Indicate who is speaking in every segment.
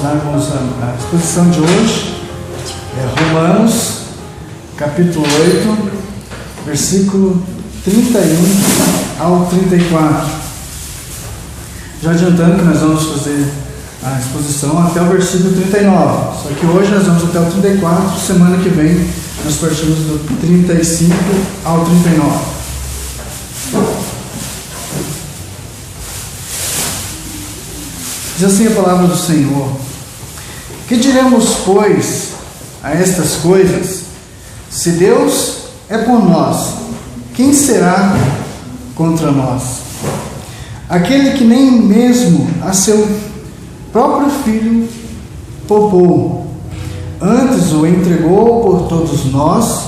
Speaker 1: darmos a exposição de hoje, Romanos, capítulo 8, versículo 31 ao 34. Já adiantando que nós vamos fazer a exposição até o versículo 39, só que hoje nós vamos até o 34, semana que vem nós partimos do 35 ao 39. Diz assim a palavra do Senhor: que diremos, pois, a estas coisas? Se Deus é por nós, quem será contra nós? Aquele que nem mesmo a seu próprio Filho poupou, antes o entregou por todos nós,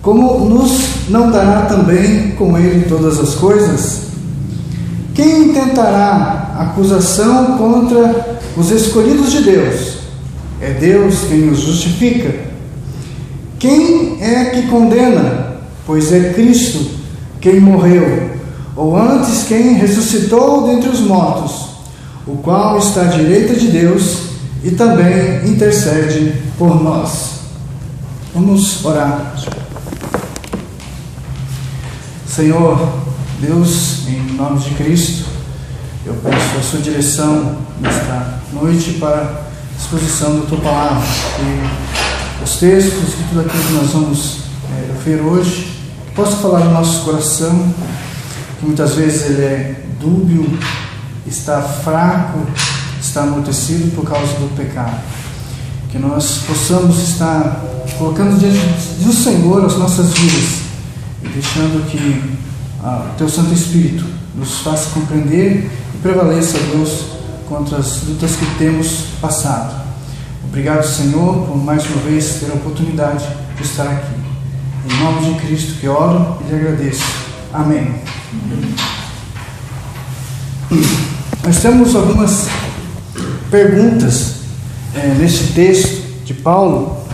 Speaker 1: como nos não dará também com ele todas as coisas? Quem intentará acusação contra os escolhidos de Deus? É Deus quem os justifica. Quem é que condena? Pois é Cristo quem morreu, ou antes quem ressuscitou dentre os mortos, o qual está à direita de Deus e também intercede por nós. Vamos orar. Senhor Deus, em nome de Cristo, eu peço a sua direção nesta noite para a exposição da tua palavra, que os textos, que tudo aquilo que nós vamos ver hoje, possa falar no nosso coração, que muitas vezes ele é dúbio, está fraco, está amortecido por causa do pecado. Que nós possamos estar colocando diante do Senhor as nossas vidas e deixando que o teu Santo Espírito nos faça compreender e prevaleça, Deus, contra as lutas que temos passado. Obrigado, Senhor, por mais uma vez ter a oportunidade de estar aqui. Em nome de Cristo que oro e lhe agradeço. Amém. Nós temos algumas perguntas neste texto de Paulo,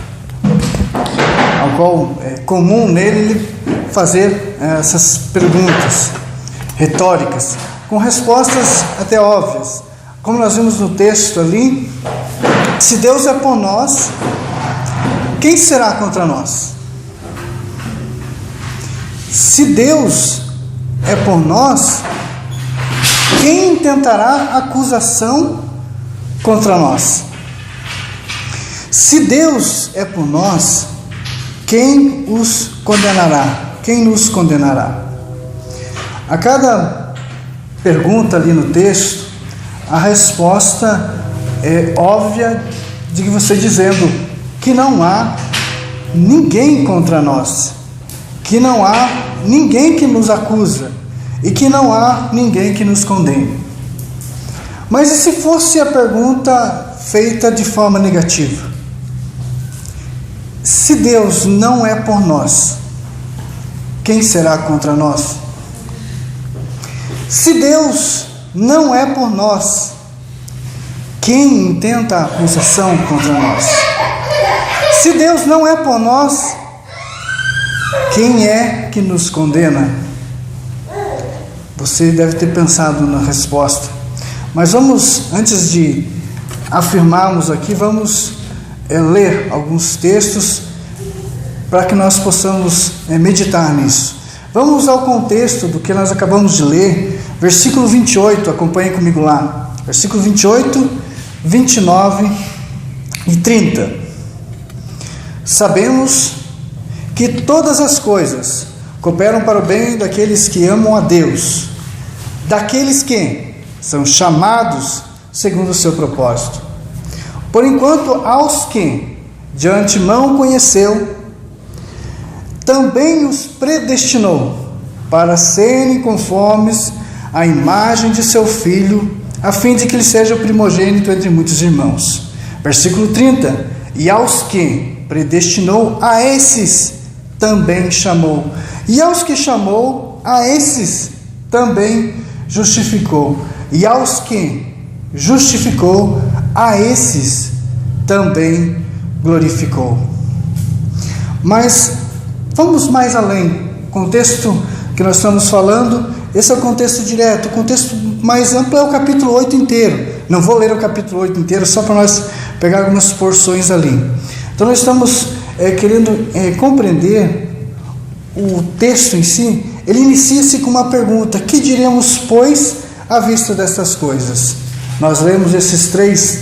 Speaker 1: ao qual é comum nele ele fazer essas perguntas retóricas, com respostas até óbvias. Como nós vimos no texto ali, se Deus é por nós, quem será contra nós? Se Deus é por nós, quem intentará acusação contra nós? Se Deus é por nós, quem os condenará? Quem nos condenará? A cada pergunta ali no texto, a resposta é óbvia, de você dizendo que não há ninguém contra nós, que não há ninguém que nos acusa e que não há ninguém que nos condene. Mas e se fosse a pergunta feita de forma negativa? Se Deus não é por nós, quem será contra nós? Se Deus não é por nós, quem intenta a acusação contra nós? Se Deus não é por nós, quem é que nos condena? Você deve ter pensado na resposta. Mas vamos, antes de afirmarmos aqui, vamos ler alguns textos para que nós possamos meditar nisso. Vamos ao contexto do que nós acabamos de ler, versículo 28, acompanhe comigo lá, versículo 28, 29 e 30. Sabemos que todas as coisas cooperam para o bem daqueles que amam a Deus, daqueles que são chamados segundo o seu propósito. Por enquanto, aos que de antemão conheceu, também os predestinou para serem conformes à imagem de seu Filho, a fim de que ele seja o primogênito entre muitos irmãos. Versículo 30. E aos que predestinou, a esses também chamou. E aos que chamou, a esses também justificou. E aos que justificou, a esses também glorificou. Mas vamos mais além. O contexto que nós estamos falando, esse é o contexto direto. O contexto mais amplo é o capítulo 8 inteiro. Não vou ler o capítulo 8 inteiro, só para nós pegar algumas porções ali. Então nós estamos querendo compreender o texto em si. Ele inicia-se com uma pergunta: que diremos, pois, à vista dessas coisas? Nós lemos esses 3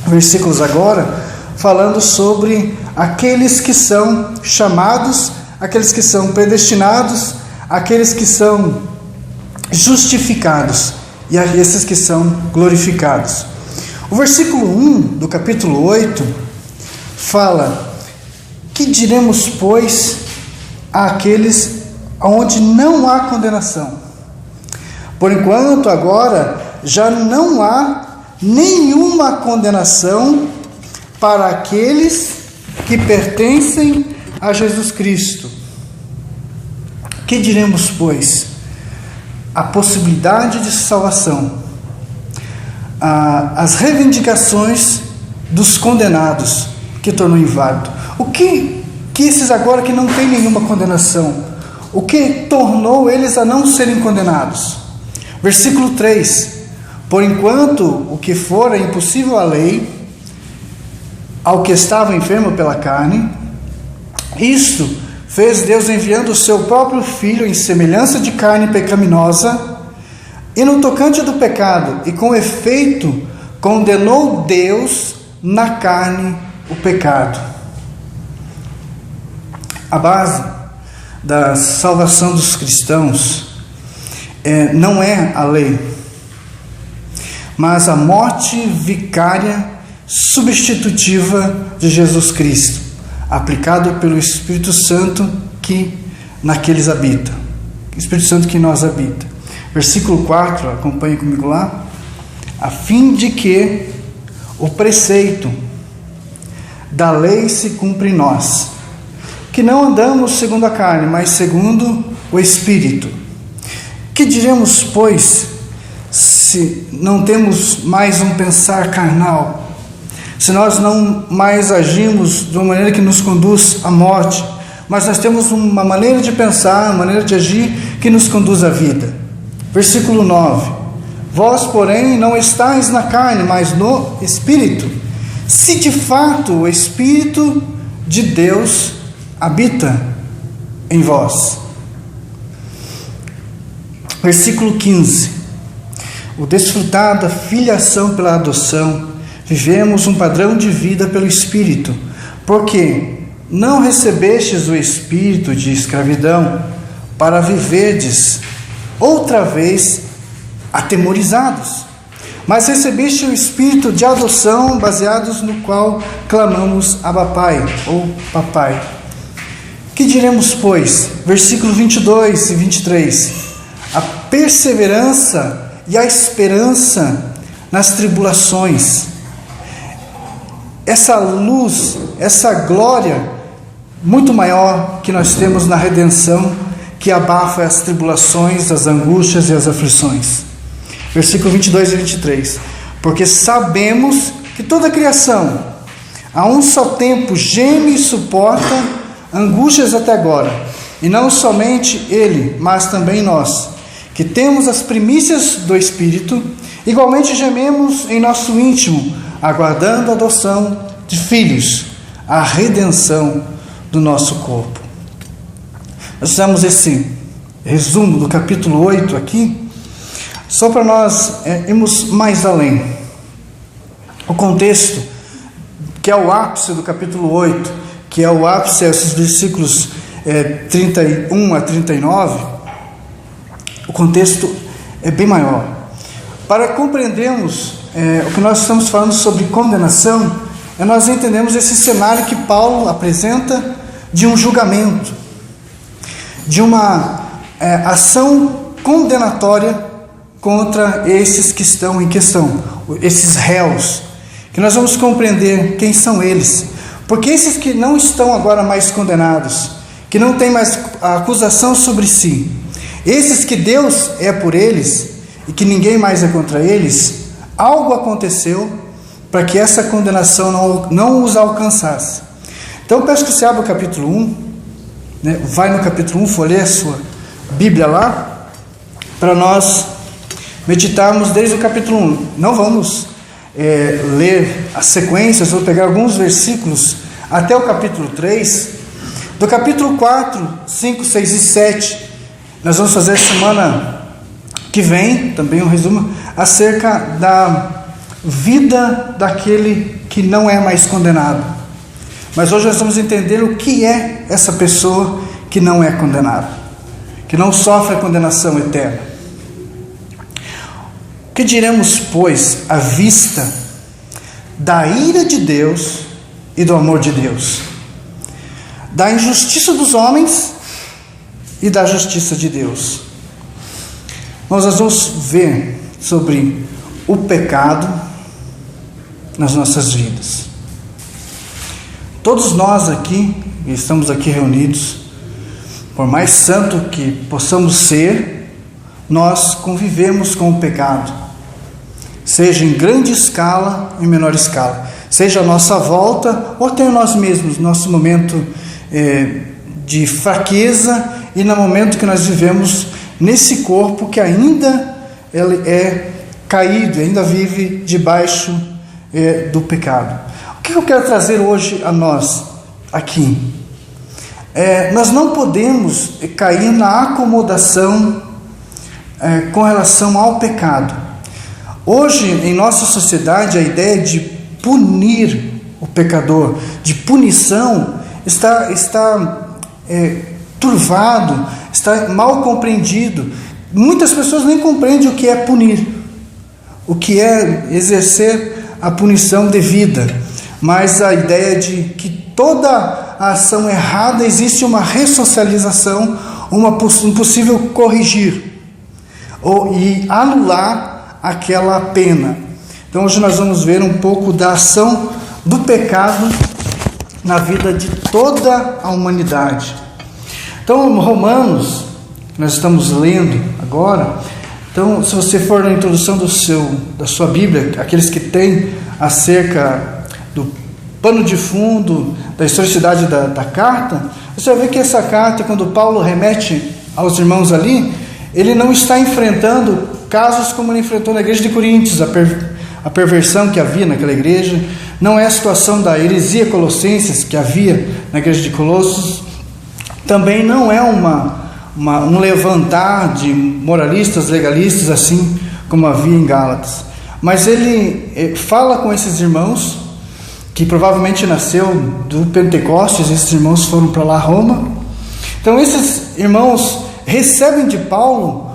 Speaker 1: versículos agora, falando sobre aqueles que são chamados, aqueles que são predestinados, aqueles que são justificados e esses que são glorificados. O versículo 1 do capítulo 8 fala: que diremos, pois, àqueles onde não há condenação? Por enquanto, agora, já não há nenhuma condenação para aqueles que pertencem a Jesus Cristo. Que diremos, pois? A possibilidade de salvação, as reivindicações dos condenados, que tornou inválido. O que esses agora que não têm nenhuma condenação, o que tornou eles a não serem condenados? Versículo 3: por enquanto o que fora impossível à lei, ao que estava enfermo pela carne, isto fez Deus enviando o seu próprio Filho em semelhança de carne pecaminosa, e no tocante do pecado, e com efeito, condenou Deus na carne o pecado. A base da salvação dos cristãos não é a lei, mas a morte vicária substitutiva de Jesus Cristo, aplicado pelo Espírito Santo que naqueles habita, Espírito Santo que em nós habita. Versículo 4, acompanhe comigo lá: a fim de que o preceito da lei se cumpra em nós, que não andamos segundo a carne, mas segundo o Espírito. Que diremos, pois, se não temos mais um pensar carnal, se nós não mais agimos de uma maneira que nos conduz à morte, mas nós temos uma maneira de pensar, uma maneira de agir que nos conduz à vida? Versículo 9: vós, porém, não estáis na carne, mas no Espírito, se de fato o Espírito de Deus habita em vós. Versículo 15: o desfrutar da filiação pela adoção, vivemos um padrão de vida pelo Espírito, porque não recebestes o espírito de escravidão para viverdes outra vez atemorizados, mas recebeste o espírito de adoção, baseados no qual clamamos Abba Pai, ou Papai. Que diremos, pois? Versículo 22 e 23: a perseverança e a esperança nas tribulações. Essa luz, essa glória muito maior que nós temos na redenção, que abafa as tribulações, as angústias e as aflições. Versículo 22 e 23: porque sabemos que toda a criação a um só tempo geme e suporta angústias até agora, e não somente ele, mas também nós, que temos as primícias do Espírito, igualmente gememos em nosso íntimo, aguardando a adoção de filhos, a redenção do nosso corpo. Nós fizemos esse resumo do capítulo 8 aqui, só para nós irmos mais além. O contexto, que é o ápice do capítulo 8, que é o ápice, esses versículos 31 a 39, o contexto é bem maior. Para compreendermos o que nós estamos falando sobre condenação, nós entendemos esse cenário que Paulo apresenta de um julgamento, de uma ação condenatória contra esses que estão em questão, esses réus, que nós vamos compreender quem são eles, porque esses que não estão agora mais condenados, que não têm mais a acusação sobre si, esses que Deus é por eles e que ninguém mais é contra eles, algo aconteceu para que essa condenação não os alcançasse. Então eu peço que você abra o capítulo 1, vai no capítulo 1, folheie a sua Bíblia lá, para nós meditarmos desde o capítulo 1. Não vamos ler as sequências, vou pegar alguns versículos até o capítulo 3. Do capítulo 4, 5, 6 e 7, nós vamos fazer semana que vem, também um resumo, acerca da vida daquele que não é mais condenado. Mas hoje nós vamos entender o que é essa pessoa que não é condenada, que não sofre a condenação eterna. O que diremos, pois, à vista da ira de Deus e do amor de Deus, da injustiça dos homens e da justiça de Deus? Nós vamos ver sobre o pecado nas nossas vidas. Todos nós aqui, estamos aqui reunidos, por mais santo que possamos ser, nós convivemos com o pecado, seja em grande escala ou em menor escala, seja a nossa volta ou até nós mesmos, nosso momento de fraqueza e no momento que nós vivemos nesse corpo que ainda ele é caído, ainda vive debaixo do pecado. O que eu quero trazer hoje a nós aqui? Nós não podemos cair na acomodação com relação ao pecado. Hoje, em nossa sociedade, a ideia de punir o pecador, de punição, está turvado, está mal compreendido. Muitas pessoas nem compreendem o que é punir, o que é exercer a punição devida, mas a ideia de que toda a ação errada existe uma ressocialização, um possível corrigir e anular aquela pena. Então hoje nós vamos ver um pouco da ação do pecado na vida de toda a humanidade. Então, Romanos, que nós estamos lendo agora, então, se você for na introdução da sua Bíblia, aqueles que têm acerca do pano de fundo, da historicidade da carta, você vai ver que essa carta, quando Paulo remete aos irmãos ali, ele não está enfrentando casos como ele enfrentou na igreja de Coríntios, a perversão que havia naquela igreja, não é a situação da heresia colossenses que havia na igreja de Colossos, também não é um levantar de moralistas, legalistas, assim como havia em Gálatas, mas ele fala com esses irmãos, que provavelmente nasceu do Pentecostes, esses irmãos foram para lá, Roma. Então esses irmãos recebem de Paulo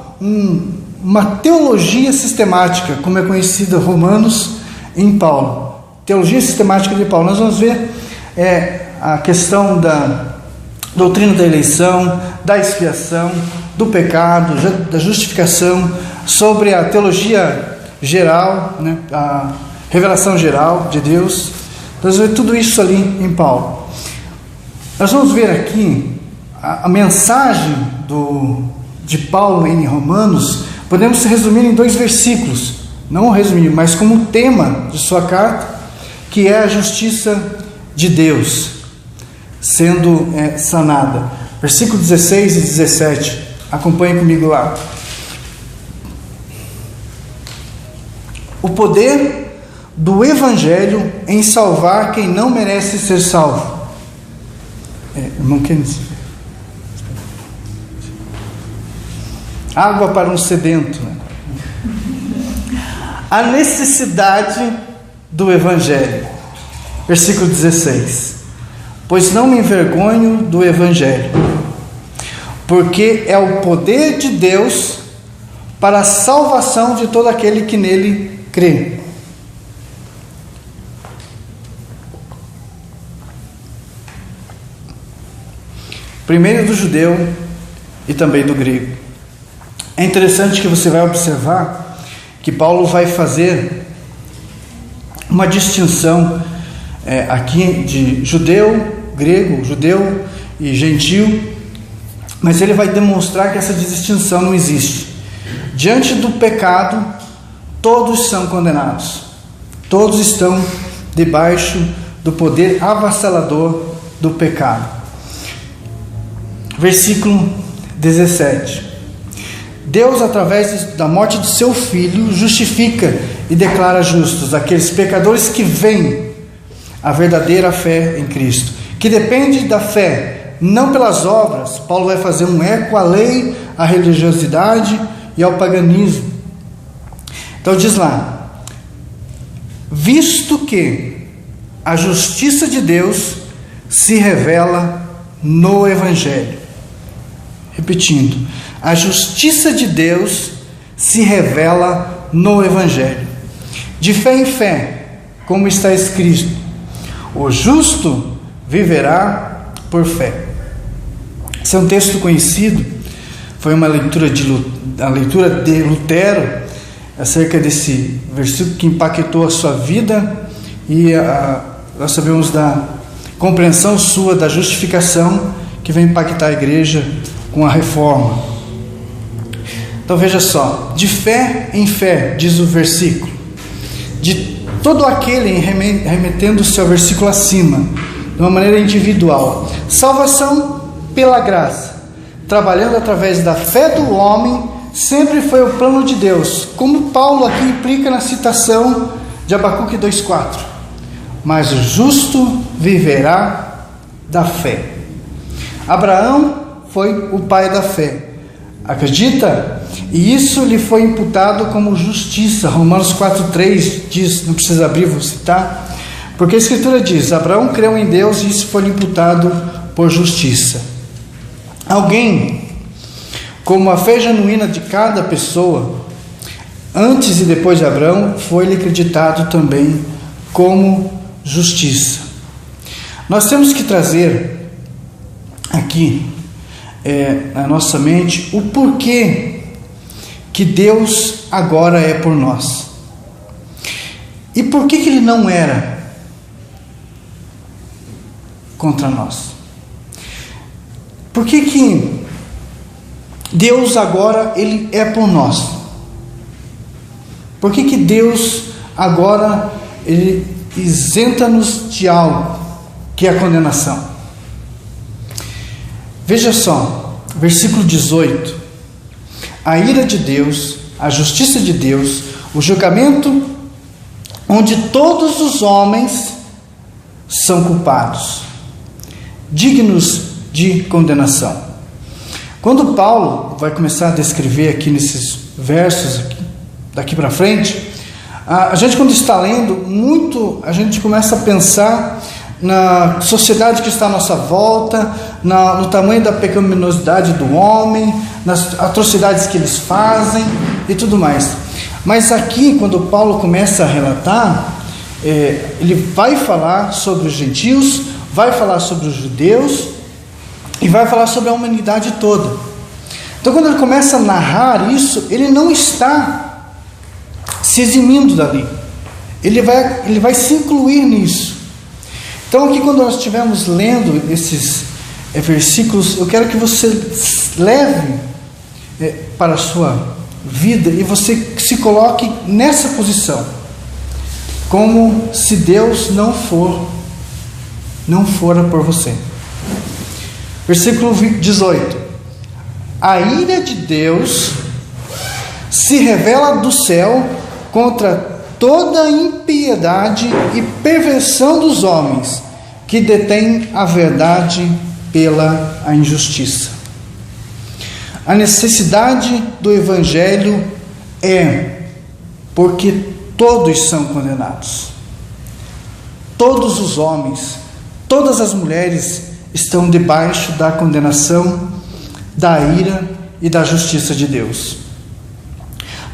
Speaker 1: uma teologia sistemática, como é conhecida Romanos em Paulo. Teologia sistemática de Paulo. Nós vamos ver a questão da doutrina da eleição, da expiação, do pecado, da justificação, sobre a teologia geral, né, a revelação geral de Deus. Nós vamos ver tudo isso ali em Paulo. Nós vamos ver aqui a mensagem de Paulo em Romanos. Podemos resumir em 2 versículos, não resumir, mas como tema de sua carta, que é a justiça de Deus sendo sanada. Versículo 16 e 17, acompanhe comigo lá. O poder do Evangelho em salvar quem não merece ser salvo. Irmão Kennedy. Água para um sedento. A necessidade do Evangelho. Versículo 16. Pois não me envergonho do Evangelho, porque é o poder de Deus para a salvação de todo aquele que nele crê. Primeiro do judeu e também do grego. É interessante que você vai observar que Paulo vai fazer uma distinção aqui de judeu, grego, judeu e gentil, mas ele vai demonstrar que essa distinção não existe. Diante do pecado, todos são condenados, todos estão debaixo do poder avassalador do pecado. Versículo 17. Deus, através da morte de seu Filho, justifica e declara justos aqueles pecadores que veem a verdadeira fé em Cristo, que depende da fé, não pelas obras. Paulo vai fazer um eco à lei, à religiosidade e ao paganismo. Então diz lá: visto que a justiça de Deus se revela no Evangelho. Repetindo, a justiça de Deus se revela no Evangelho. De fé em fé, como está escrito: o justo viverá por fé. Esse é um texto conhecido, foi uma leitura de Lutero, acerca desse versículo que impactou a sua vida, e nós sabemos da compreensão sua da justificação que vai impactar a igreja com a reforma. Então veja só: de fé em fé, diz o versículo, de todo aquele, remetendo-se ao versículo acima, de uma maneira individual. Salvação pela graça, trabalhando através da fé do homem, sempre foi o plano de Deus, como Paulo aqui implica na citação de Abacuque 2,4. Mas o justo viverá da fé. Abraão foi o pai da fé, acredita? E isso lhe foi imputado como justiça. Romanos 4,3 diz, não precisa abrir, vou citar, porque a Escritura diz: Abraão creu em Deus e isso foi lhe imputado por justiça. Alguém, como a fé genuína de cada pessoa, antes e depois de Abraão, foi-lhe acreditado também como justiça. Nós temos que trazer aqui na nossa mente o porquê que Deus agora é por nós. E por que Ele não era contra nós? Por que Deus agora Ele é por nós? Por que Deus agora Ele isenta-nos de algo, que é a condenação? Veja só, versículo 18: a ira de Deus, a justiça de Deus, o julgamento onde todos os homens são culpados, dignos de condenação. Quando Paulo vai começar a descrever aqui nesses versos, daqui para frente, a gente, quando está lendo muito, a gente começa a pensar na sociedade que está à nossa volta, no tamanho da pecaminosidade do homem, nas atrocidades que eles fazem e tudo mais. Mas aqui, quando Paulo começa a relatar, ele vai falar sobre os gentios, vai falar sobre os judeus e vai falar sobre a humanidade toda. Então, quando ele começa a narrar isso, ele não está se eximindo dali, ele vai se incluir nisso. Então, aqui, quando nós estivermos lendo esses versículos, eu quero que você leve para a sua vida e você se coloque nessa posição, como se Deus não fora por você. Versículo 18: a ira de Deus se revela do céu contra toda a impiedade e perversão dos homens que detêm a verdade pela a injustiça. A necessidade do Evangelho é porque todos são condenados. Todos os homens, todas as mulheres estão debaixo da condenação, da ira e da justiça de Deus.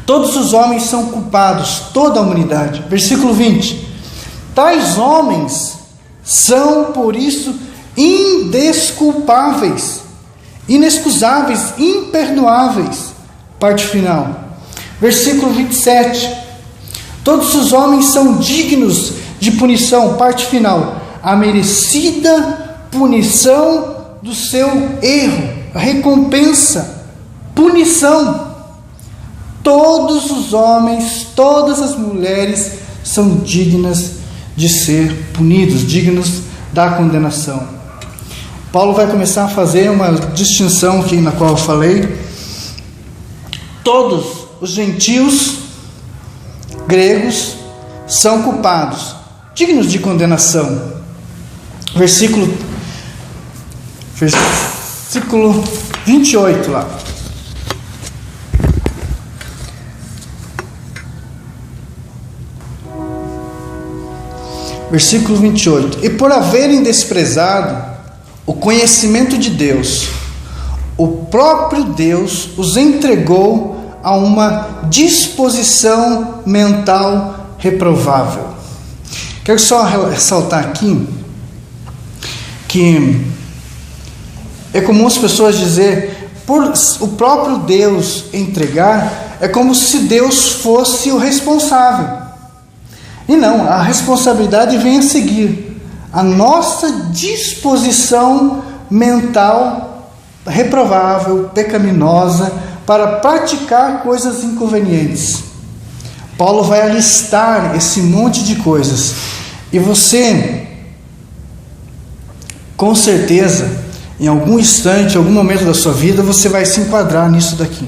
Speaker 1: Todos os homens são culpados, toda a humanidade. Versículo 20: tais homens são, por isso, indesculpáveis, inexcusáveis, imperdoáveis. Parte final. Versículo 27: todos os homens são dignos de punição. Parte final. A merecida punição do seu erro, a recompensa, punição. Todos os homens, todas as mulheres são dignas de ser punidos, dignos da condenação. Paulo vai começar a fazer uma distinção aqui na qual eu falei, todos os gentios gregos são culpados, dignos de condenação. Versículo 28 lá. Versículo 28. E por haverem desprezado o conhecimento de Deus, o próprio Deus os entregou a uma disposição mental reprovável. Quero só ressaltar aqui que é comum as pessoas dizer, por o próprio Deus entregar, é como se Deus fosse o responsável. E não, a responsabilidade vem a seguir. A nossa disposição mental reprovável, pecaminosa, para praticar coisas inconvenientes. Paulo vai alistar esse monte de coisas. E você, com certeza, em algum instante, em algum momento da sua vida, você vai se enquadrar nisso daqui.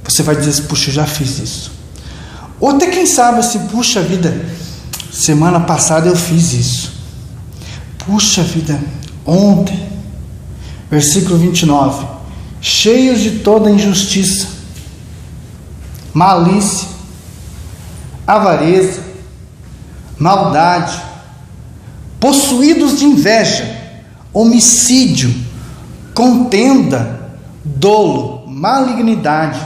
Speaker 1: Você vai dizer, puxa, eu já fiz isso. Ou até quem sabe assim, puxa vida, semana passada eu fiz isso. Puxa vida, ontem, versículo 29, cheios de toda injustiça, malícia, avareza, maldade, possuídos de inveja, homicídio, contenda, dolo, malignidade,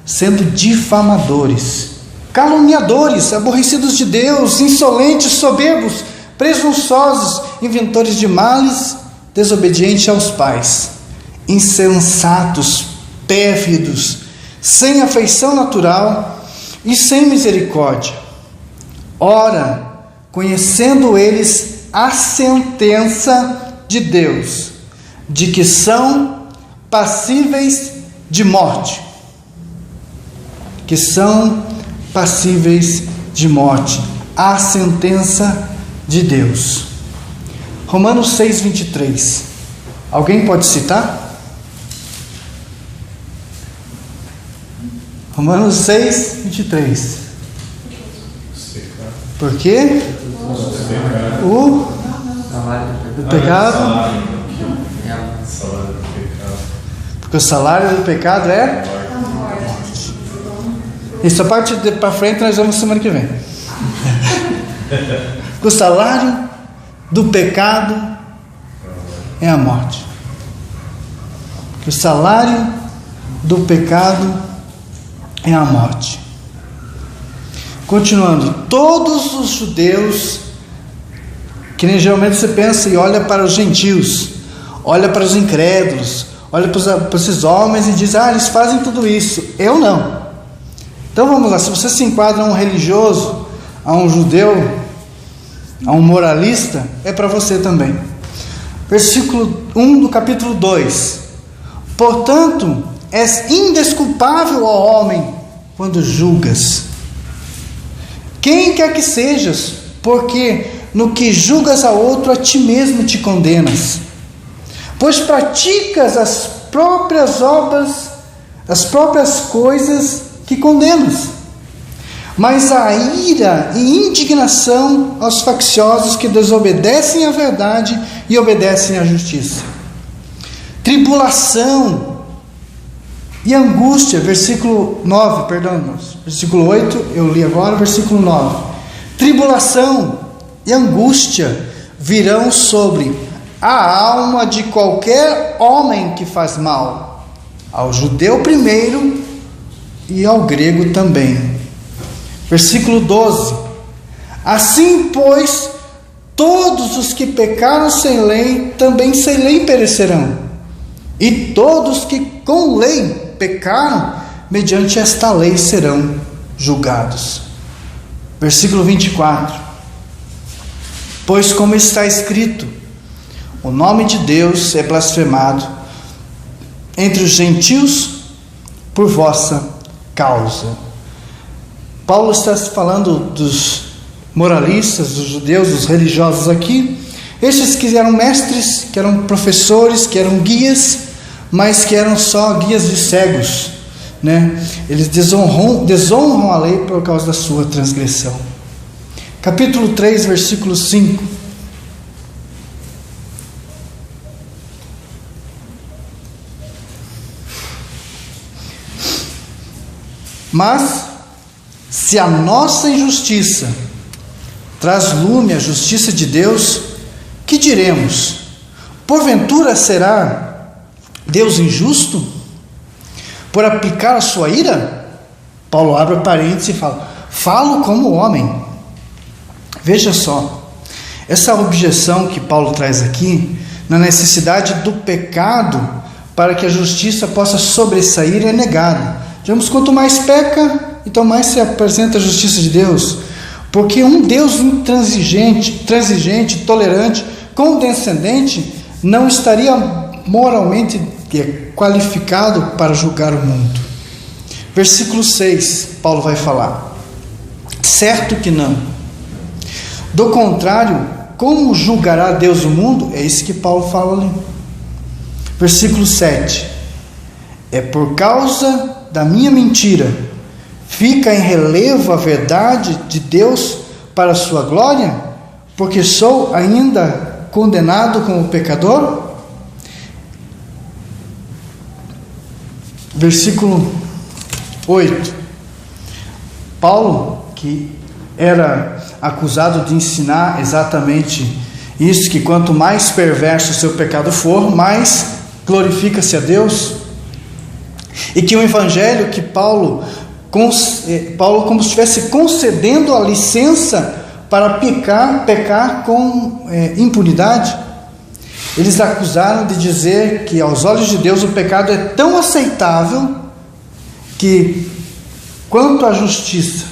Speaker 1: sendo difamadores, caluniadores, aborrecidos de Deus, insolentes, soberbos, presunçosos, inventores de males, desobedientes aos pais, insensatos, pérfidos, sem afeição natural e sem misericórdia. Ora, conhecendo eles a sentença de Deus, de que são passíveis de morte, a sentença de Deus. Romanos 6:23. Alguém pode citar? Romanos 6:23. Por quê? O pecado. Porque o salário do pecado é morte. Essa parte para frente nós vamos semana que vem. O salário do pecado é a morte. O salário do pecado é a morte. Continuando, todos os judeus, que nem geralmente você pensa e olha para os gentios, olha para os incrédulos, olha para esses homens e diz, eles fazem tudo isso. Eu não. Então vamos lá, se você se enquadra a um religioso, a um judeu, a um moralista, é para você também. Versículo 1 do capítulo 2. Portanto, és indesculpável, ó homem, quando julgas, quem quer que sejas, porque no que julgas a outro, a ti mesmo te condenas, pois praticas as próprias obras, as próprias coisas que condenas. Mas a ira e indignação aos facciosos que desobedecem à verdade e obedecem à justiça. Tribulação e angústia, versículo 9, versículo 8, eu li agora, versículo 9. Tribulação e angústia virão sobre a alma de qualquer homem que faz mal, ao judeu primeiro e ao grego também. Versículo 12. Assim, pois, todos os que pecaram sem lei, também sem lei perecerão. E todos que com lei pecaram, mediante esta lei serão julgados. Versículo 24. Pois como está escrito, o nome de Deus é blasfemado entre os gentios por vossa causa. Paulo está falando dos moralistas, dos judeus, dos religiosos aqui. Estes que eram mestres, que eram professores, que eram guias, mas que eram só guias de cegos. né? Eles desonram a lei por causa da sua transgressão. Capítulo 3, versículo 5. Mas, se a nossa injustiça traz lume à justiça de Deus, que diremos? Porventura será Deus injusto por aplicar a sua ira? Paulo abre parênteses e fala: falo como homem. Veja só, essa objeção que Paulo traz aqui, na necessidade do pecado para que a justiça possa sobressair, é negada. Digamos, quanto mais peca, então mais se apresenta a justiça de Deus, porque um Deus intransigente, tolerante, condescendente, não estaria moralmente qualificado para julgar o mundo. Versículo 6, Paulo vai falar: certo que não. Do contrário, como julgará Deus o mundo? É isso que Paulo fala ali. Versículo 7: é por causa da minha mentira fica em relevo a verdade de Deus para a sua glória, porque sou ainda condenado como pecador? Versículo 8. Paulo, que era acusado de ensinar exatamente isso, que quanto mais perverso o seu pecado for, mais glorifica-se a Deus, e que o evangelho que Paulo como se estivesse concedendo a licença para pecar com impunidade. Eles acusaram de dizer que aos olhos de Deus o pecado é tão aceitável que quanto a justiça,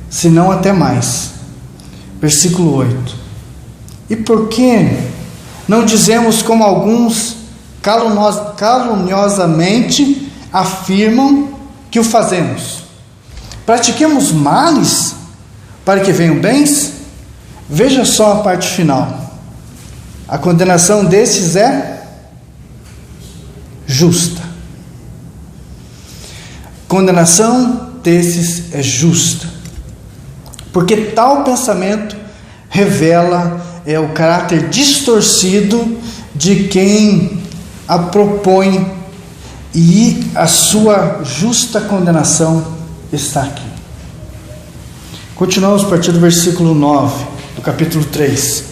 Speaker 1: se não até mais. Versículo 8: e por que não dizemos como alguns caluniosamente afirmam que o fazemos? Pratiquemos males para que venham bens? Veja só a parte final: a condenação destes é justa. Condenação desses é justa, porque tal pensamento revela o caráter distorcido de quem a propõe, e a sua justa condenação está aqui. Continuamos a partir do versículo 9 do capítulo 3.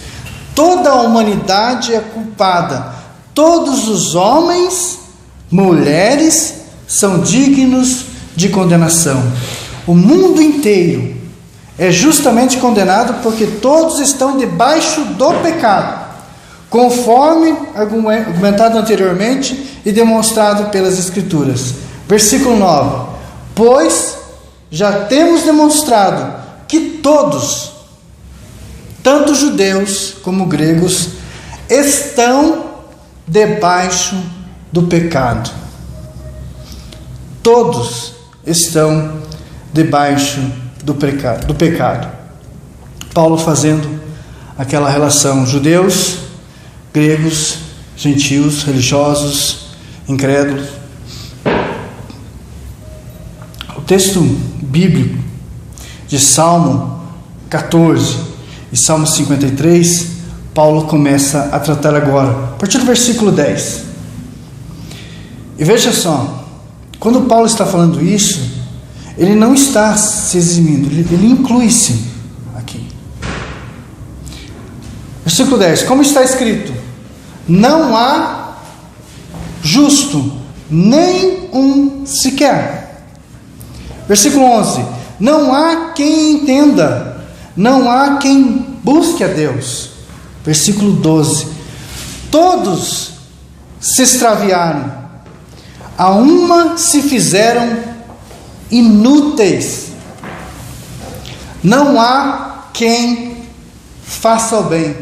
Speaker 1: Toda a humanidade é culpada, todos os homens, mulheres, são dignos de condenação. O mundo inteiro é justamente condenado porque todos estão debaixo do pecado, conforme argumentado anteriormente e demonstrado pelas Escrituras. Versículo 9: pois já temos demonstrado que todos, tanto judeus como gregos, estão debaixo do pecado. Todos estão debaixo do pecado. Paulo fazendo aquela relação: judeus, gregos, gentios, religiosos, incrédulos. O texto bíblico de Salmo 14 e Salmo 53, Paulo começa a tratar agora, a partir do versículo 10. E veja só, quando Paulo está falando isso, ele não está se eximindo, ele inclui-se aqui. Versículo 10: como está escrito, não há justo, nem um sequer. Versículo 11: não há quem entenda, não há quem busque a Deus. Versículo 12: todos se extraviaram, a uma se fizeram inúteis, não há quem faça o bem,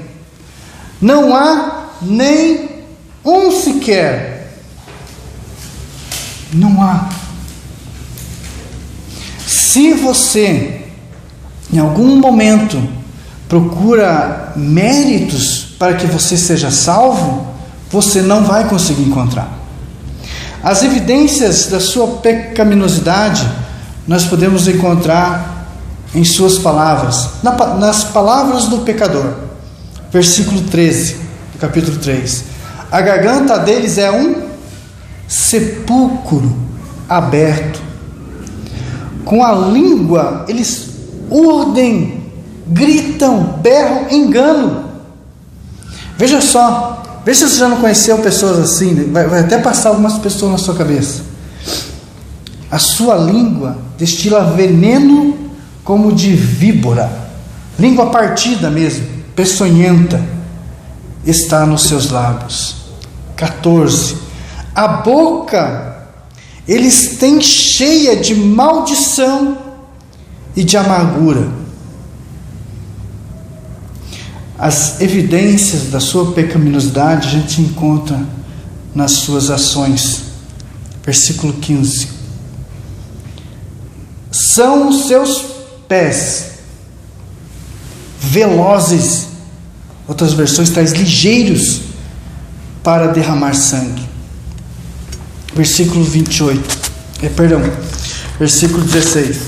Speaker 1: não há nem um sequer. Não há. Se você em algum momento procura méritos para que você seja salvo, você não vai conseguir encontrar. As evidências da sua pecaminosidade nós podemos encontrar em suas palavras, nas palavras do pecador. Versículo 13, do capítulo 3. A garganta deles é um sepulcro aberto. Com a língua eles urdem, gritam, berram engano. Veja só, veja se você já não conheceu pessoas assim, vai até passar algumas pessoas na sua cabeça. A sua língua destila veneno como de víbora, língua partida mesmo, peçonhenta, está nos seus lábios. 14. A boca eles têm cheia de maldição e de amargura. As evidências da sua pecaminosidade a gente encontra nas suas ações. Versículo 15. São os seus pés velozes, outras versões traz ligeiros para derramar sangue. Versículo 16.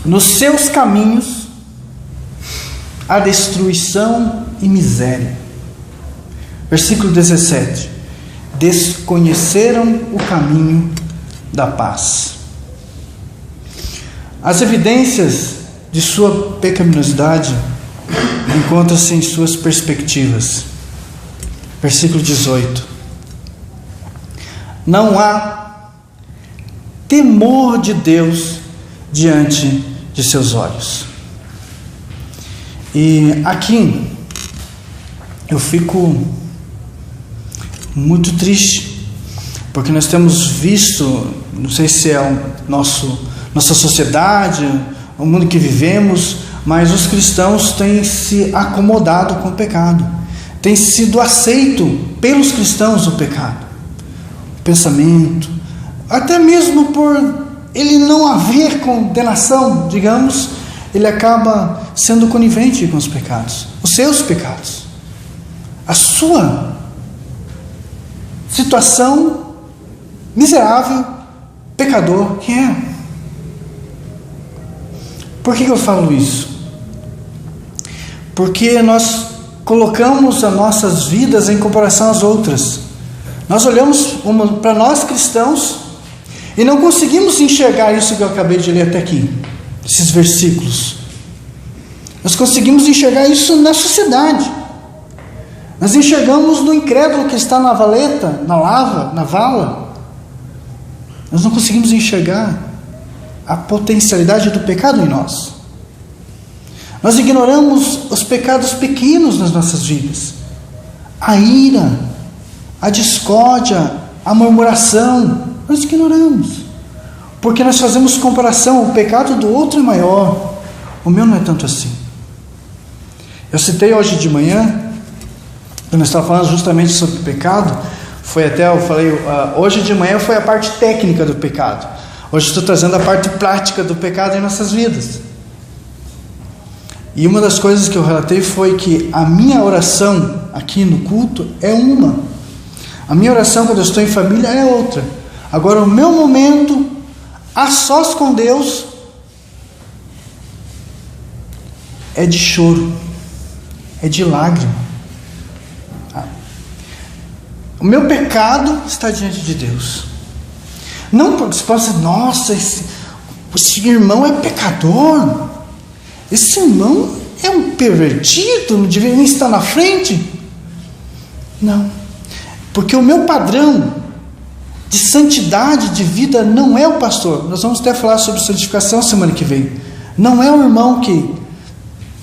Speaker 1: Nos seus caminhos há destruição e miséria. Versículo 17. Desconheceram o caminho da paz. As evidências de sua pecaminosidade encontram-se em suas perspectivas. Versículo 18. Não há temor de Deus diante de seus olhos. E aqui eu fico muito triste, porque nós temos visto, não sei se é nossa sociedade, o mundo que vivemos, mas os cristãos têm se acomodado com o pecado, tem sido aceito pelos cristãos o pecado, o pensamento, até mesmo por ele não haver condenação, digamos, ele acaba sendo conivente com os pecados, os seus pecados, a sua situação miserável, pecador que é. Por que eu falo isso? Porque nós colocamos as nossas vidas em comparação às outras. Nós olhamos para nós cristãos e não conseguimos enxergar isso que eu acabei de ler até aqui, esses versículos. Nós conseguimos enxergar isso na sociedade. Nós enxergamos no incrédulo que está na valeta, na lava, na vala. Nós não conseguimos enxergar a potencialidade do pecado em nós. Nós ignoramos os pecados pequenos nas nossas vidas. A ira, a discórdia, a murmuração, nós ignoramos. Porque nós fazemos comparação, o pecado do outro é maior, o meu não é tanto assim. Eu citei hoje de manhã, quando eu estava falando justamente sobre o pecado, hoje de manhã foi a parte técnica do pecado. Hoje estou trazendo a parte prática do pecado em nossas vidas. E uma das coisas que eu relatei foi que a minha oração aqui no culto é uma. A minha oração quando eu estou em família é outra. Agora o meu momento a sós com Deus é de choro, é de lágrima. O meu pecado está diante de Deus. Não porque você possa dizer, nossa, esse irmão é pecador, esse irmão é um pervertido, não deveria nem estar na frente. Não, porque o meu padrão de santidade, de vida, não é o pastor. Nós vamos até falar sobre santificação semana que vem. Não é o irmão que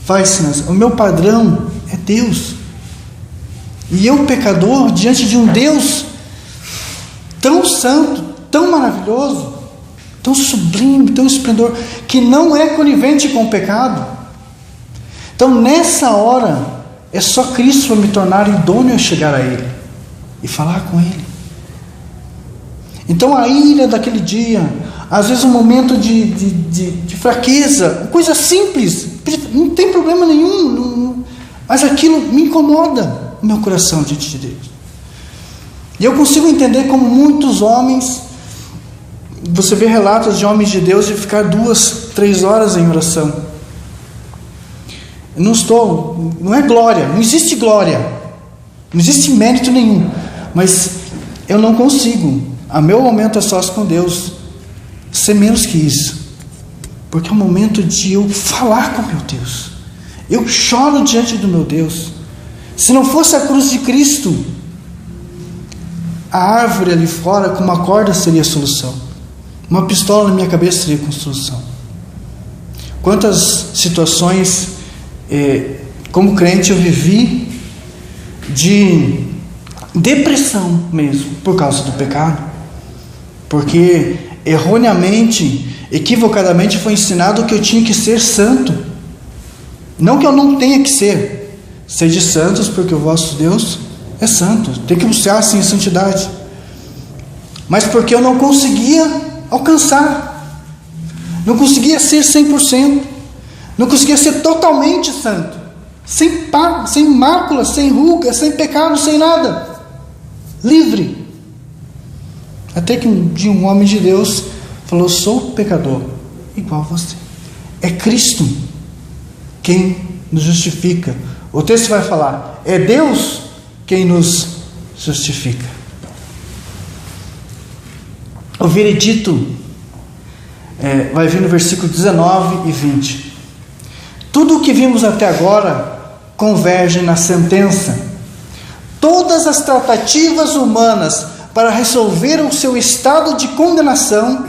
Speaker 1: faz, o meu padrão é Deus. E eu, pecador, diante de um Deus tão santo, tão maravilhoso, tão sublime, tão esplendor, que não é conivente com o pecado. Então nessa hora é só Cristo para me tornar idôneo a chegar a Ele e falar com Ele. Então a ira daquele dia, às vezes um momento de fraqueza, coisa simples, não tem problema nenhum, mas aquilo me incomoda o meu coração diante de Deus. E eu consigo entender como muitos homens, você vê relatos de homens de Deus de ficar 2, 3 horas em oração. Não é glória, não existe glória, não existe mérito nenhum, mas eu não consigo, a meu momento a sós com Deus, ser menos que isso, porque é o momento de eu falar com meu Deus. Eu choro diante do meu Deus. Se não fosse a cruz de Cristo, a árvore ali fora com uma corda seria a solução, uma pistola na minha cabeça seria a solução. Quantas situações, como crente, eu vivi de depressão mesmo, por causa do pecado, porque erroneamente, equivocadamente foi ensinado que eu tinha que ser santo. Não que eu não tenha que ser. Sede santos, porque o vosso Deus é santo. Tem que buscar assim a santidade. Mas porque eu não conseguia alcançar. Não conseguia ser 100%. Não conseguia ser totalmente santo. Sem mácula, sem ruga, sem pecado, sem nada. Livre. Até que um dia um homem de Deus falou: sou pecador, igual a você. É Cristo quem nos justifica. O texto vai falar: é Deus quem nos justifica. O veredito vai vir no versículo 19 e 20. Tudo o que vimos até agora converge na sentença. Todas as tratativas humanas para resolver o seu estado de condenação,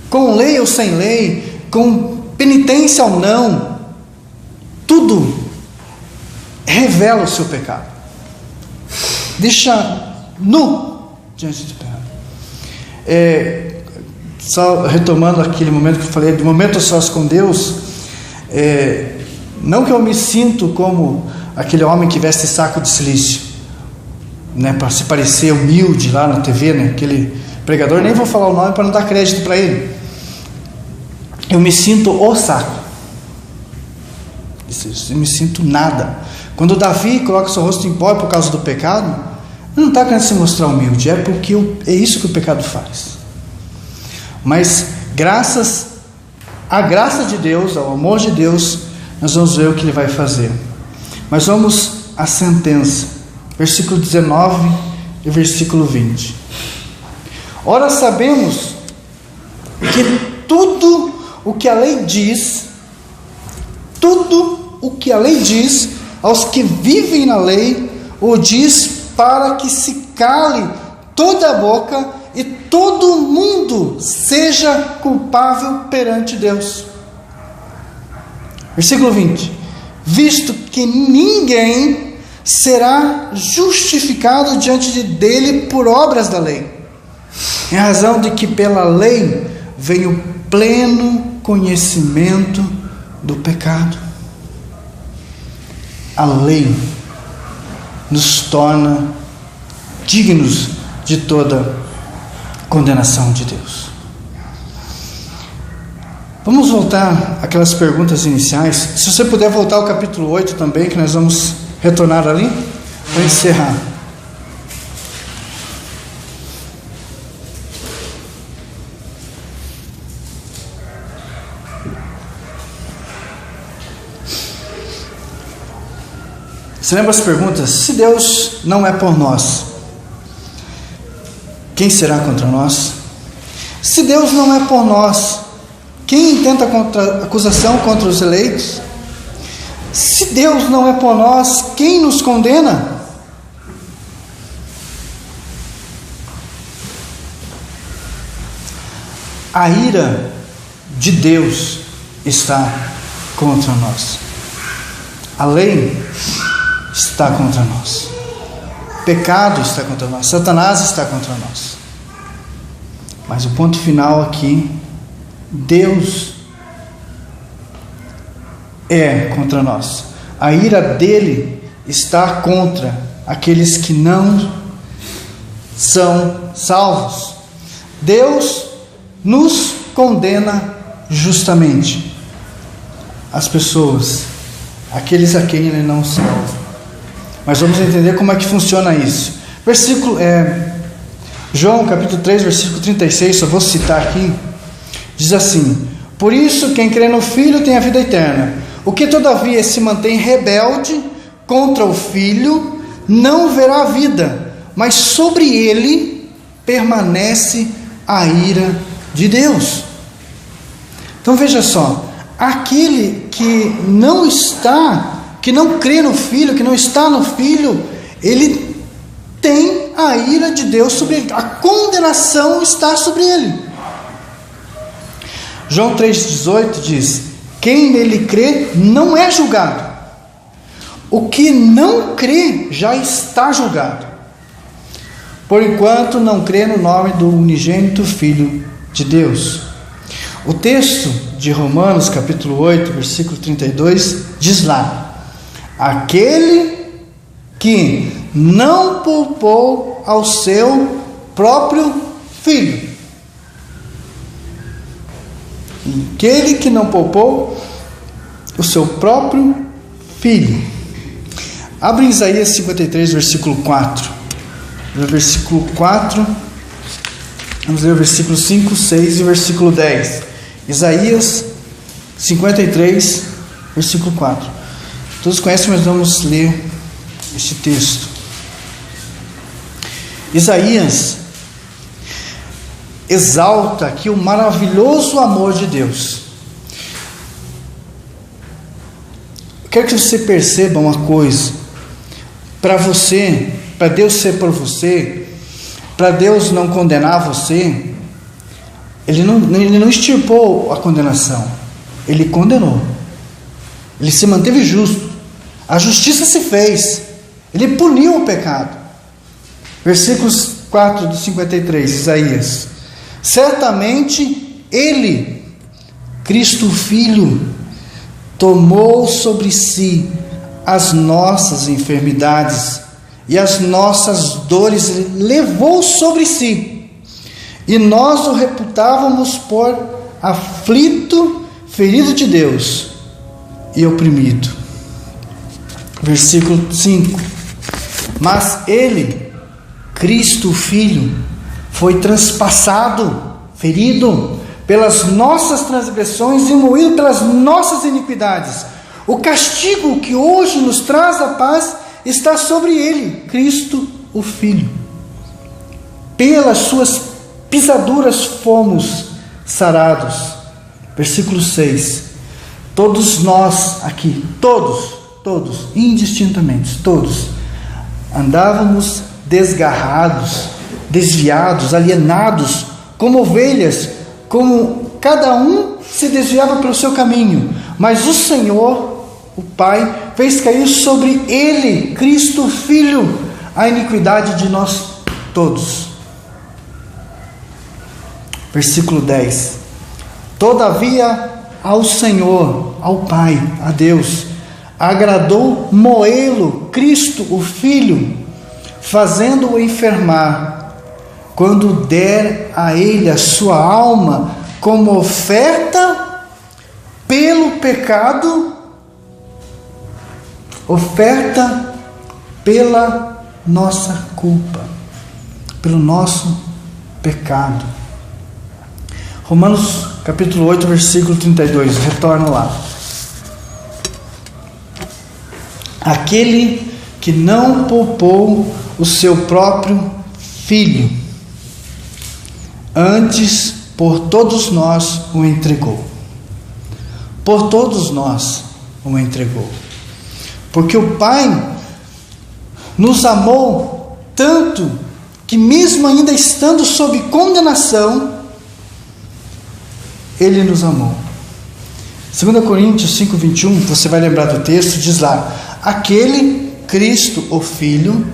Speaker 1: com lei ou sem lei, com penitência ou não, tudo revela o seu pecado, deixa nu diante do pecado. Só retomando aquele momento que eu falei, de momento a sós com Deus, não que eu me sinto como aquele homem que veste saco de silício, né, para se parecer humilde lá na TV, né, aquele pregador, nem vou falar o nome para não dar crédito para ele. Eu me sinto o saco, eu me sinto nada. Quando Davi coloca seu rosto em pó por causa do pecado, ele não está querendo se mostrar humilde, é porque é isso que o pecado faz. Mas graças à graça de Deus, ao amor de Deus, nós vamos ver o que Ele vai fazer. Mas vamos à sentença. Versículo 19 e versículo 20. Ora, sabemos que tudo o que a lei diz, aos que vivem na lei, o diz para que se cale toda a boca e todo mundo seja culpável perante Deus. Versículo 20. Visto que ninguém será justificado diante dele por obras da lei, em razão de que pela lei vem o pleno conhecimento do pecado. A lei nos torna dignos de toda condenação de Deus. Vamos voltar àquelas perguntas iniciais. Se você puder voltar ao capítulo 8 também, que nós vamos retornar ali, para encerrar. Você lembra as perguntas? Se Deus não é por nós, quem será contra nós? Se Deus não é por nós, quem intenta acusação contra os eleitos? Se Deus não é por nós, quem nos condena? A ira de Deus está contra nós. A lei está contra nós. O pecado está contra nós. Satanás está contra nós. Mas o ponto final aqui, Deus é contra nós. A ira dele está contra aqueles que não são salvos. Deus nos condena justamente as pessoas, aqueles a quem ele não salva. Mas vamos entender como é que funciona isso. João capítulo 3, versículo 36, só vou citar aqui, diz assim: por isso quem crê no Filho tem a vida eterna. O que todavia se mantém rebelde contra o Filho não verá a vida, mas sobre ele permanece a ira de Deus. Então veja só, aquele que não crê no Filho, que não está no Filho, ele tem a ira de Deus sobre ele, a condenação está sobre ele. João 3,18 diz: quem nele crê não é julgado, o que não crê já está julgado, por enquanto não crê no nome do unigênito Filho de Deus. O texto de Romanos capítulo 8, versículo 32 diz lá: aquele que não poupou ao seu próprio Filho. Aquele que não poupou o seu próprio Filho. Abre em Isaías 53, versículo 4. No versículo 4, vamos ler o versículo 5, 6 e o versículo 10. Isaías 53, versículo 4. Todos conhecem, mas vamos ler este texto. Isaías exalta aqui o maravilhoso amor de Deus. Eu quero que você perceba uma coisa: para Deus ser por você, para Deus não condenar você, Ele não extirpou a condenação, Ele condenou, Ele se manteve justo, a justiça se fez, Ele puniu o pecado. Versículos 4 do 53, Isaías: certamente Ele, Cristo Filho, tomou sobre si as nossas enfermidades e as nossas dores levou sobre si, e nós o reputávamos por aflito, ferido de Deus e oprimido. Versículo 5: mas Ele, Cristo Filho, foi transpassado, ferido pelas nossas transgressões e moído pelas nossas iniquidades. O castigo que hoje nos traz a paz está sobre Ele, Cristo o Filho. Pelas suas pisaduras fomos sarados. Versículo 6: todos nós aqui, todos, indistintamente, todos, andávamos desgarrados, desviados, alienados, como ovelhas, como cada um se desviava pelo seu caminho, mas o Senhor, o Pai, fez cair sobre Ele, Cristo Filho, a iniquidade de nós todos. Versículo 10: todavia ao Senhor, ao Pai, a Deus, agradou moê-lo, Cristo o Filho, fazendo-o enfermar, quando der a Ele a sua alma como oferta pelo pecado, oferta pela nossa culpa, pelo nosso pecado. Romanos capítulo 8, versículo 32, retorna lá. Aquele que não poupou o seu próprio Filho, antes por todos nós o entregou. Por todos nós o entregou. Porque o Pai nos amou tanto que, mesmo ainda estando sob condenação, Ele nos amou. 2 Coríntios 5:21, você vai lembrar do texto, diz lá: aquele, Cristo o Filho,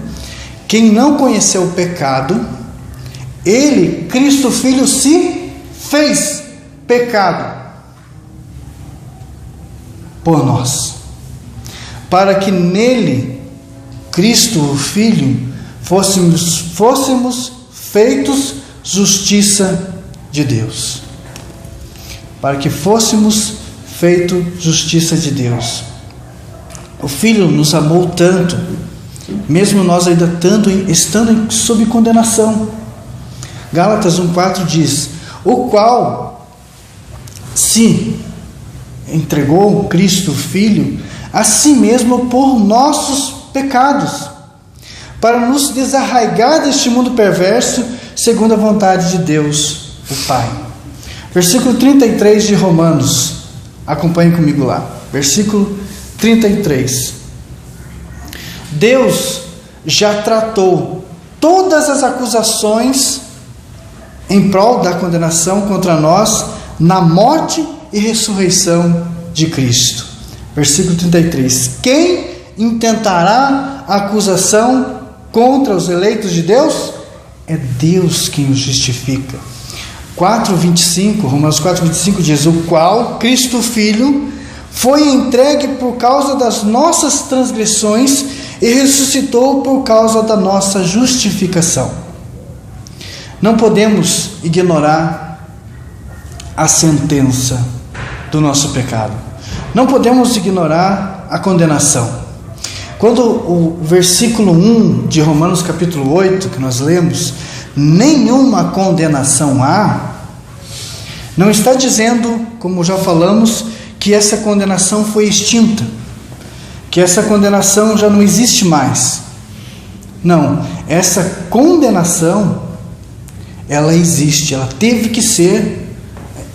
Speaker 1: quem não conheceu o pecado, Ele, Cristo Filho, se fez pecado por nós, para que nele, Cristo o Filho, fôssemos feitos justiça de Deus. Para que fôssemos feitos justiça de Deus. O Filho nos amou tanto mesmo nós ainda estando sob condenação. Gálatas 1,4 diz: o qual se entregou Cristo Filho a si mesmo por nossos pecados, para nos desarraigar deste mundo perverso, segundo a vontade de Deus, o Pai. Versículo 33 de Romanos, acompanhe comigo lá, versículo 33. Deus já tratou todas as acusações em prol da condenação contra nós na morte e ressurreição de Cristo. Versículo 33. Quem intentará a acusação contra os eleitos de Deus? É Deus quem os justifica. 4:25, Romanos 4:25 diz: o qual, Cristo Filho, foi entregue por causa das nossas transgressões e ressuscitou por causa da nossa justificação. Não podemos ignorar a sentença do nosso pecado. Não podemos ignorar a condenação. Quando o versículo 1 de Romanos capítulo 8, que nós lemos, nenhuma condenação há, não está dizendo, como já falamos, que essa condenação foi extinta, que essa condenação já não existe mais. Não, essa condenação, ela existe, ela teve que ser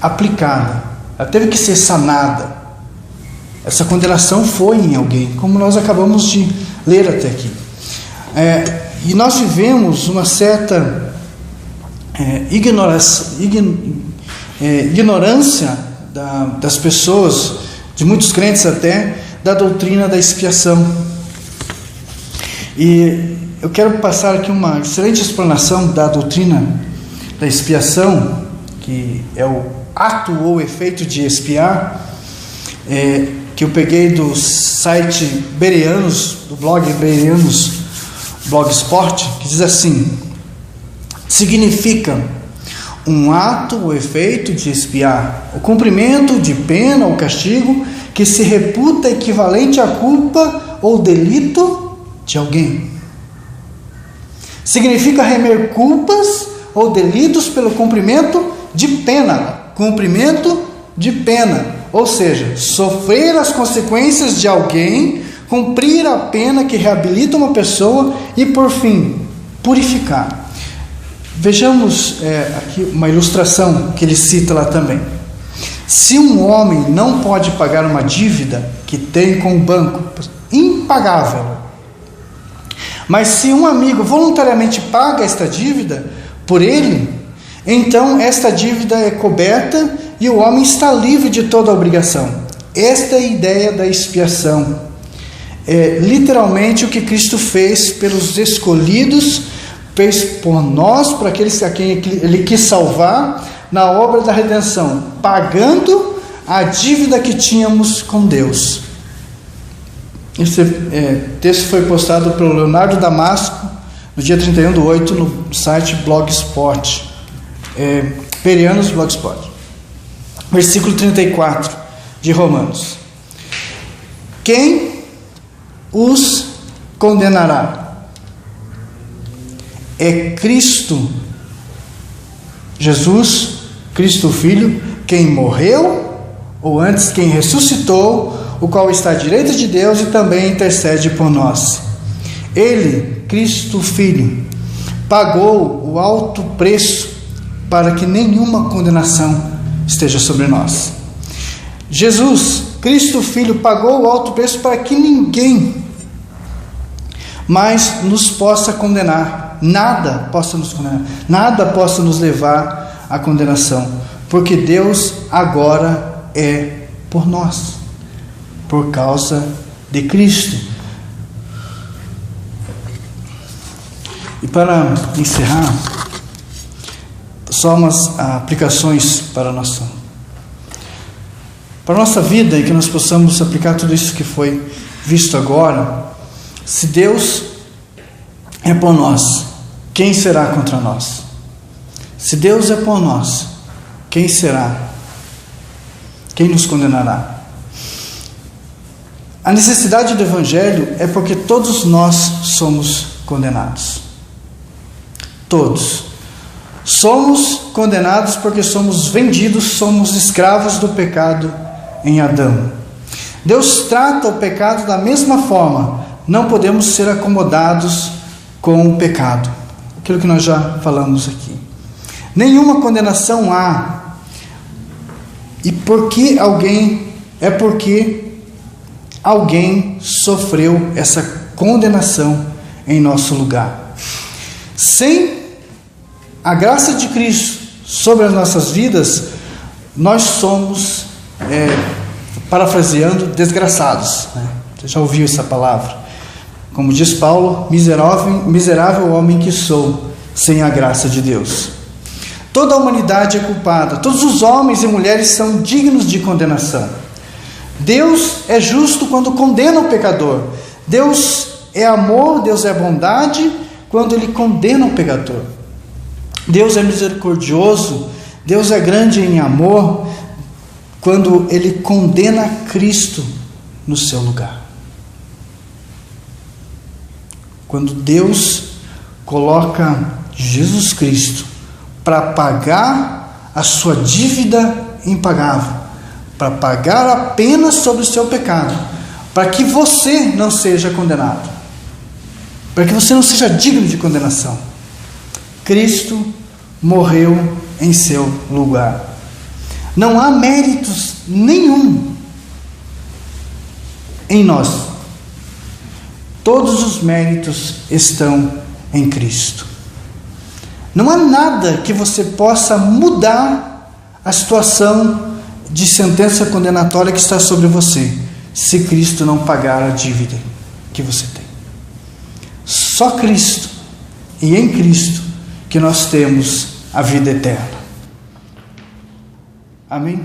Speaker 1: aplicada, ela teve que ser sanada. Essa condenação foi em alguém, como nós acabamos de ler até aqui. E nós vivemos uma certa ignorância das pessoas, de muitos crentes até, da doutrina da expiação. E eu quero passar aqui uma excelente explanação da doutrina da expiação, que é o ato ou efeito de expiar, que eu peguei do site Bereanos, do blog Bereanos, Blogspot, que diz assim: significa um ato ou efeito de expiar, o cumprimento de pena ou castigo que se reputa equivalente à culpa ou delito de alguém. Significa remer culpas ou delitos pelo cumprimento de pena. Cumprimento de pena, ou seja, sofrer as consequências de alguém, cumprir a pena que reabilita uma pessoa e, por fim, purificar. Vejamos aqui uma ilustração que ele cita lá também. Se um homem não pode pagar uma dívida que tem com o banco, impagável, mas se um amigo voluntariamente paga esta dívida por ele, então esta dívida é coberta e o homem está livre de toda a obrigação. Esta é a ideia da expiação. É literalmente o que Cristo fez pelos escolhidos, fez por nós, para aqueles a quem Ele quis salvar, na obra da redenção, pagando a dívida que tínhamos com Deus. Esse texto foi postado pelo Leonardo Damasco no dia 31/8 no site Blogspot, Bereanos Blogspot. Versículo 34 de Romanos: quem os condenará? É Cristo Jesus, Cristo Filho, quem morreu, ou antes quem ressuscitou, o qual está à direita de Deus e também intercede por nós. Ele, Cristo Filho, pagou o alto preço para que nenhuma condenação esteja sobre nós. Jesus, Cristo Filho, pagou o alto preço para que ninguém mais nos possa condenar. Nada possa nos condenar, nada possa nos levar à condenação, porque Deus agora é por nós, por causa de Cristo. E para encerrar, só umas aplicações para a nossa vida, e que nós possamos aplicar tudo isso que foi visto agora. Se Deus é por nós, quem será contra nós? Se Deus é por nós, quem será? Quem nos condenará? A necessidade do Evangelho é porque todos nós somos condenados. Todos. Somos condenados porque somos vendidos, somos escravos do pecado em Adão. Deus trata o pecado da mesma forma. Não podemos ser acomodados com o pecado. Aquilo que nós já falamos aqui. Nenhuma condenação há. E porque alguém sofreu essa condenação em nosso lugar. Sem a graça de Cristo sobre as nossas vidas, nós somos, parafraseando, desgraçados, né? Você já ouviu essa palavra? Como diz Paulo, miserável homem que sou, sem a graça de Deus. Toda a humanidade é culpada, todos os homens e mulheres são dignos de condenação. Deus é justo quando condena o pecador. Deus é amor, Deus é bondade quando Ele condena o pecador. Deus é misericordioso, Deus é grande em amor quando Ele condena Cristo no seu lugar. Quando Deus coloca Jesus Cristo para pagar a sua dívida impagável, para pagar a pena sobre o seu pecado, para que você não seja condenado, para que você não seja digno de condenação. Cristo morreu em seu lugar. Não há méritos nenhum em nós. Todos os méritos estão em Cristo. Não há nada que você possa mudar a situação de sentença condenatória que está sobre você, se Cristo não pagar a dívida que você tem. Só Cristo, e em Cristo, que nós temos a vida eterna. Amém?